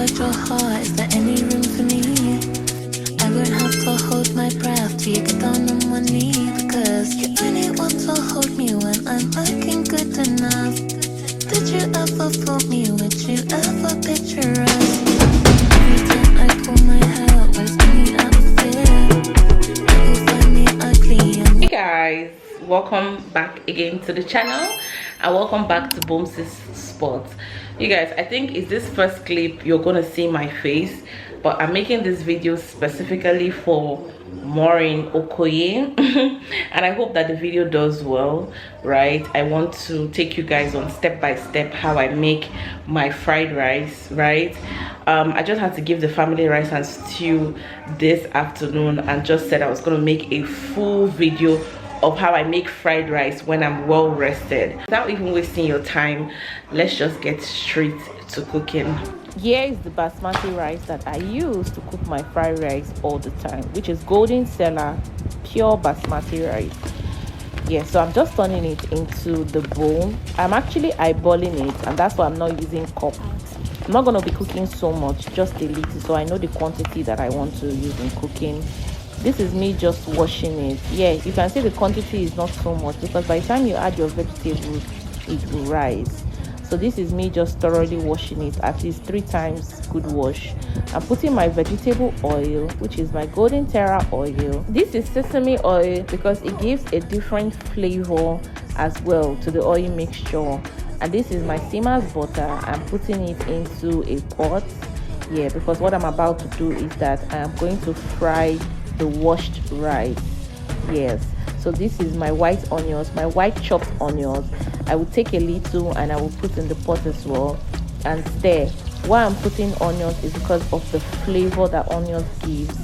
inside your heart, is there any room for me? I won't have to hold my breath till you get down on one knee, because you only want to hold me when I'm looking good enough. Did you ever fool me? Would you ever picture us? Every time I pull my hair out, was me out of fear. You find me ugly and... Hey guys, welcome back again to the channel and welcome back to Booms's Spot. You guys, I think it's this first clip you're gonna see my face, but I'm making this video specifically for Maureen Okoye and I hope that the video does well, right? I want to take you guys on step by step how I make my fried rice, right? I just had to give the family rice and stew this afternoon and just said I was going to make a full video of how I make fried rice when I'm well rested. Without even wasting your time, let's just get straight to cooking. Here is the basmati rice that I use to cook my fried rice all the time, which is Golden Seller pure basmati rice. Yeah, so I'm just turning it into the bowl. I'm actually eyeballing it, and that's why I'm not using cup. I'm not going to be cooking so much, just a little, so I know the quantity that I want to use in cooking. This is me just washing it. Yeah, you can see the quantity is not so much because by the time you add your vegetables, it will rise. So this is me just thoroughly washing it, at least 3 times good wash. I'm putting my vegetable oil, which is my golden terra oil. This is sesame oil because it gives a different flavor as well to the oil mixture. And this is my steamer's butter. I'm putting it into a pot. Yeah, because what I'm about to do is that I am going to fry the washed rice. Yes, so this is my white onions, my white chopped onions. I will take a little and I will put in the pot as well and stir. Why I'm putting onions is because of the flavor that onions gives.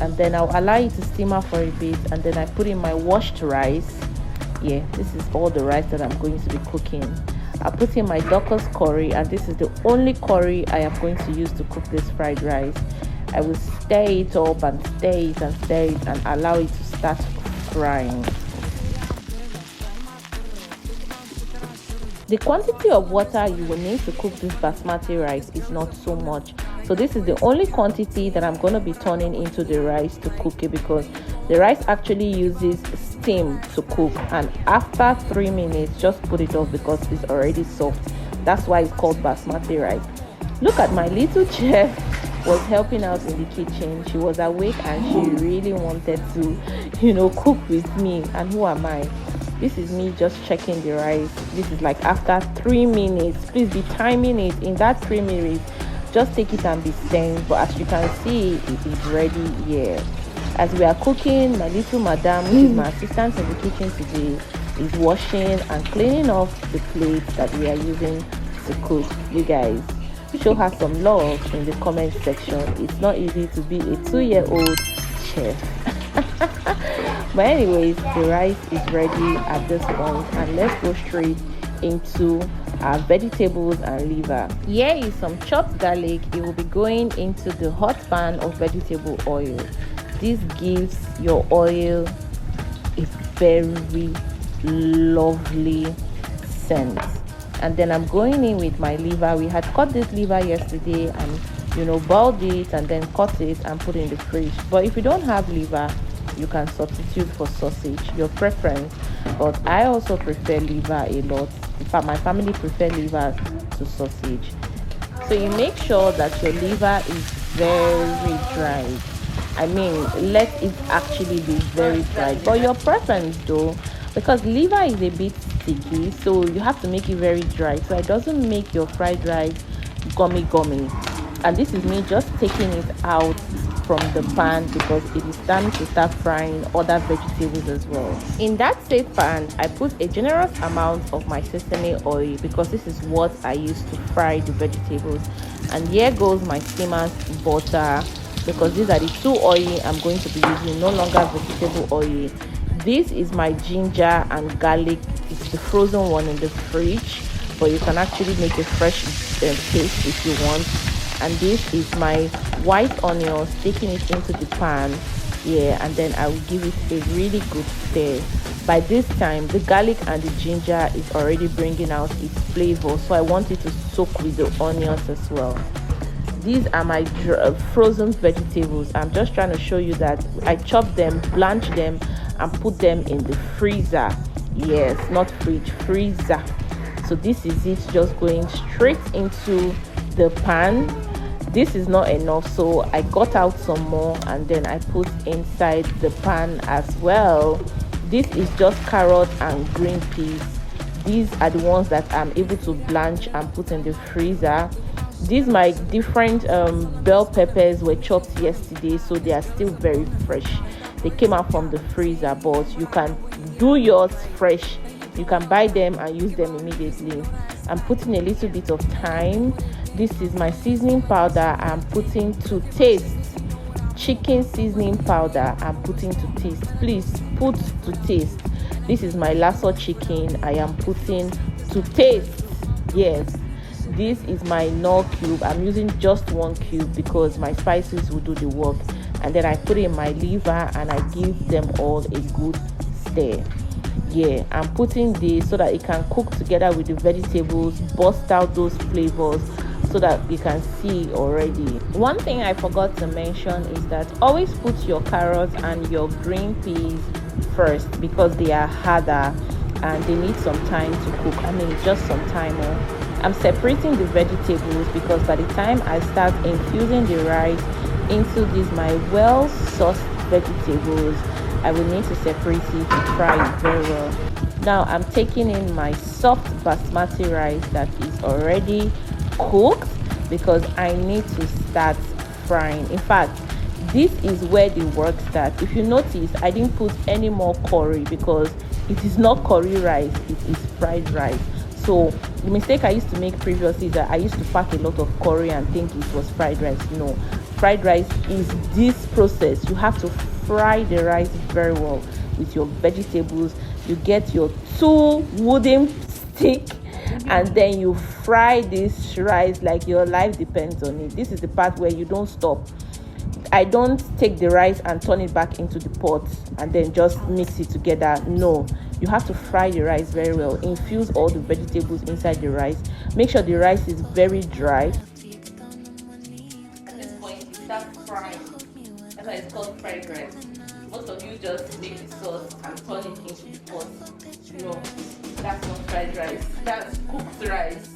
And then I'll allow it to simmer for a bit and then I put in my washed rice. Yeah, this is all the rice that I'm going to be cooking. I put in my Dorcas curry, and this is the only curry I am going to use to cook this fried rice. I will stir it up and stir it and stir it and allow it to start frying. The quantity of water you will need to cook this basmati rice is not so much. So this is the only quantity that I'm going to be turning into the rice to cook it, because the rice actually uses steam to cook, and after 3 minutes just put it off because it's already soft. That's why it's called basmati rice. Look at my little chef was helping out in the kitchen. She was awake and she really wanted to, cook with me. And who am I? This is me just checking the rice. This is like after 3 minutes. Please be timing it. In that 3 minutes, just take it and be stirring. But as you can see, it is ready here. As we are cooking, my little madam, who is my assistant in the kitchen today, is washing and cleaning off the plates that we are using to cook. You guys, show her some love in the comment section. It's not easy to be a 2-year-old chef. But anyways, the rice is ready at this point, and let's go straight into our vegetables and liver. Here is some chopped garlic. It will be going into the hot pan of vegetable oil. This gives your oil a very lovely scent. And then I'm going in with my liver. We had cut this liver yesterday and boiled it and then cut it and put it in the fridge. But if you don't have liver, you can substitute for sausage, your preference. But I also prefer liver a lot. In fact, my family prefer liver to sausage. So you make sure that your liver is very dry. I mean, let it actually be very dry. But your preference though, because liver is a bit sticky, so you have to make it very dry so it doesn't make your fried rice gummy. And this is me just taking it out from the pan because it is time to start frying other vegetables as well. In that same pan, I put a generous amount of my sesame oil because this is what I use to fry the vegetables. And here goes my steamer's butter, because these are the 2 oil I'm going to be using, no longer vegetable oil. This is my ginger and garlic. It's the frozen one in the fridge, but you can actually make a fresh paste if you want. And this is my white onions, taking it into the pan. Yeah, and then I will give it a really good stir. By this time, the garlic and the ginger is already bringing out its flavor, so I want it to soak with the onions as well. These are my frozen vegetables. I'm just trying to show you that I chop them, blanch them, and put them in the freezer. Yes, not fridge, freezer. So this is it, just going straight into the pan. This is not enough, so I got out some more and then I put inside the pan as well. This is just carrot and green peas. These are the ones that I'm able to blanch and put in the freezer. These my different bell peppers were chopped yesterday, so they are still very fresh. They came out from the freezer, but you can do yours fresh. You can buy them and use them immediately. I'm putting a little bit of thyme. This is my seasoning powder. I'm putting to taste. Chicken seasoning powder I'm putting to taste. Please put to taste. This is my lasso chicken. I am putting to taste. Yes. This is my knorr cube. I'm using just 1 cube because my spices will do the work. And then I put in my liver and I give them all a good stir. Yeah, I'm putting this so that it can cook together with the vegetables, bust out those flavors so that you can see already. One thing I forgot to mention is that always put your carrots and your green peas first because they are harder and they need some time to cook. I mean, just some time. I'm separating the vegetables because by the time I start infusing the rice into these my well sauced vegetables, I will need to separate it and fry it very well. Now I'm taking in my soft basmati rice that is already cooked because I need to start frying. In fact, this is where the work starts. If you notice, I didn't put any more curry because it is not curry rice, it is fried rice. So the mistake I used to make previously is that I used to pack a lot of curry and think it was fried rice. No, fried rice is this process. You have to fry the rice very well with your vegetables. You get your 2 wooden stick and then you fry this rice like your life depends on it. This is the part where you don't stop. I don't take the rice and turn it back into the pot and then just mix it together. No, you have to fry the rice very well. Infuse all the vegetables inside the rice. Make sure the rice is very dry. At this point, you start frying. That's why it's called fried rice. Most of you just make the sauce and turn it into the pot. No, that's not fried rice. That's cooked rice.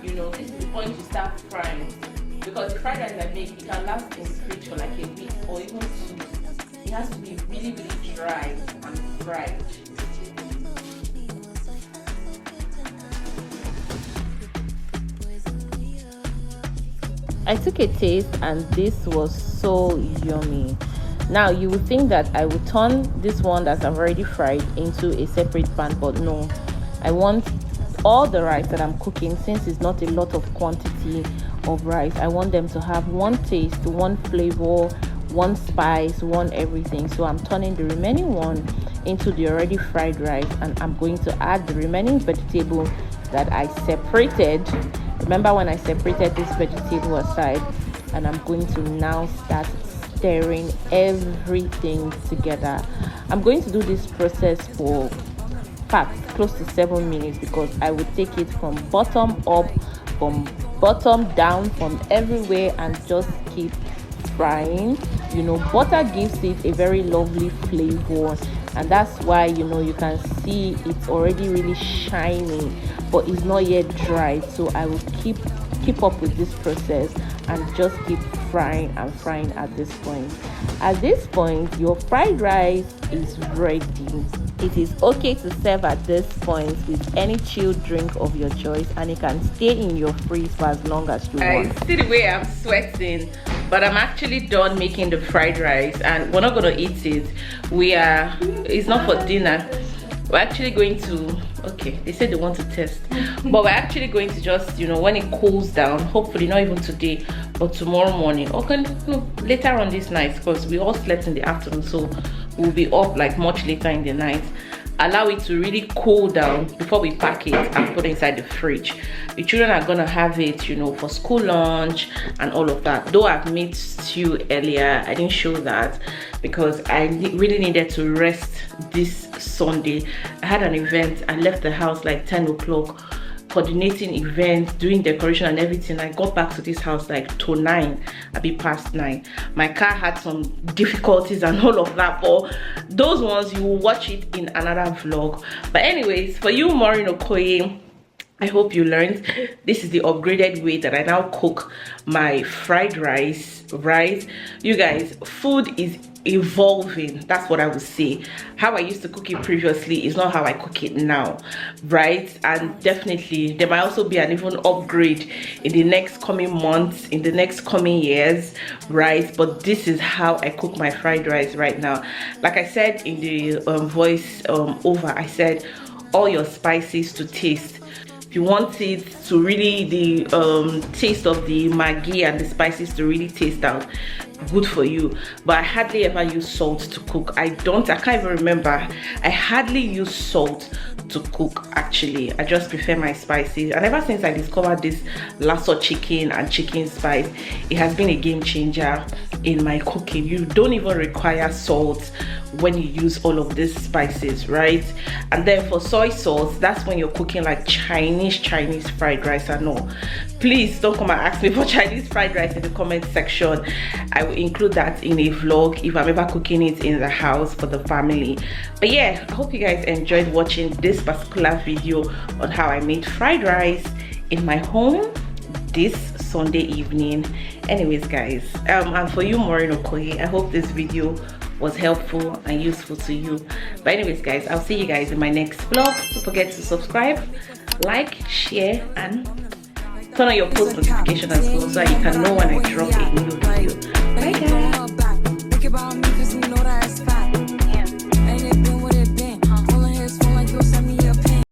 You know, this is the point you start frying. Because the fried rice I make, it can last in the fridge for like a week or even 2 weeks. It has to be really, really dry and fried. I took a taste and this was so yummy. Now you would think that I would turn this one that I've already fried into a separate pan, but no. I want all the rice that I'm cooking, since it's not a lot of quantity of rice, I want them to have one taste, one flavor, one spice, one everything. So I'm turning the remaining one into the already fried rice and I'm going to add the remaining vegetable that I separated. Remember when I separated this vegetable aside, and I'm going to now start stirring everything together. I'm going to do this process for close to 7 minutes because I will take it from bottom up, from bottom down, from everywhere and just keep frying. You know, butter gives it a very lovely flavor and that's why, you know, you can see it's already really shiny but it's not yet dry. So I will keep up with this process and just keep frying and frying at this point. At this point, your fried rice is ready. It is okay to serve at this point with any chilled drink of your choice and it can stay in your fridge for as long as you want. See the way I'm sweating, but I'm actually done making the fried rice and we're not going to eat it. It's not for dinner. We're actually going to, okay, they said they want to test, but we're actually going to just, you know, when it cools down, hopefully not even today but tomorrow morning, okay, no, later on this night, because we all slept in the afternoon, so we'll be up like much later in the night. Allow it to really cool down before we pack it and put it inside the fridge. The children are gonna have it, you know, for school lunch and all of that. Though I've made stew earlier, I didn't show that because I really needed to rest this Sunday. I had an event. I left the house like 10 o'clock coordinating events, doing decoration and everything. I got back to this house like to 9, a bit past 9. My car had some difficulties and all of that, but those ones you will watch it in another vlog. But anyways, for you Maureen Okoye, I hope you learned. This is the upgraded way that I now cook my fried rice, right? You guys, food is evolving. That's what I would say. How I used to cook it previously is not how I cook it now, right? And definitely there might also be an even upgrade in the next coming months, in the next coming years, right? But this is how I cook my fried rice right now. Like I said in the voice over, I said all your spices to taste. If you want it to really, the taste of the Maggi and the spices to really taste out, good for you. But I hardly ever use salt to cook. I can't even remember. I hardly use salt to cook actually. I just prefer my spices. And ever since I discovered this lasso chicken and chicken spice, it has been a game changer in my cooking. You don't even require salt when you use all of these spices, right? And then for soy sauce, that's when you're cooking like Chinese fried rice. I know, please don't come and ask me for Chinese fried rice in the comment section. I will include that in a vlog if I'm ever cooking it in the house for the family. But yeah, I hope you guys enjoyed watching this particular video on how I made fried rice in my home this Sunday evening. Anyways guys, and for you Maureen Okoye, I hope this video was helpful and useful to you. But anyways guys, I'll see you guys in my next vlog. Don't forget to subscribe, like, share, and turn on your post notification as well so that you can know when I drop a new video.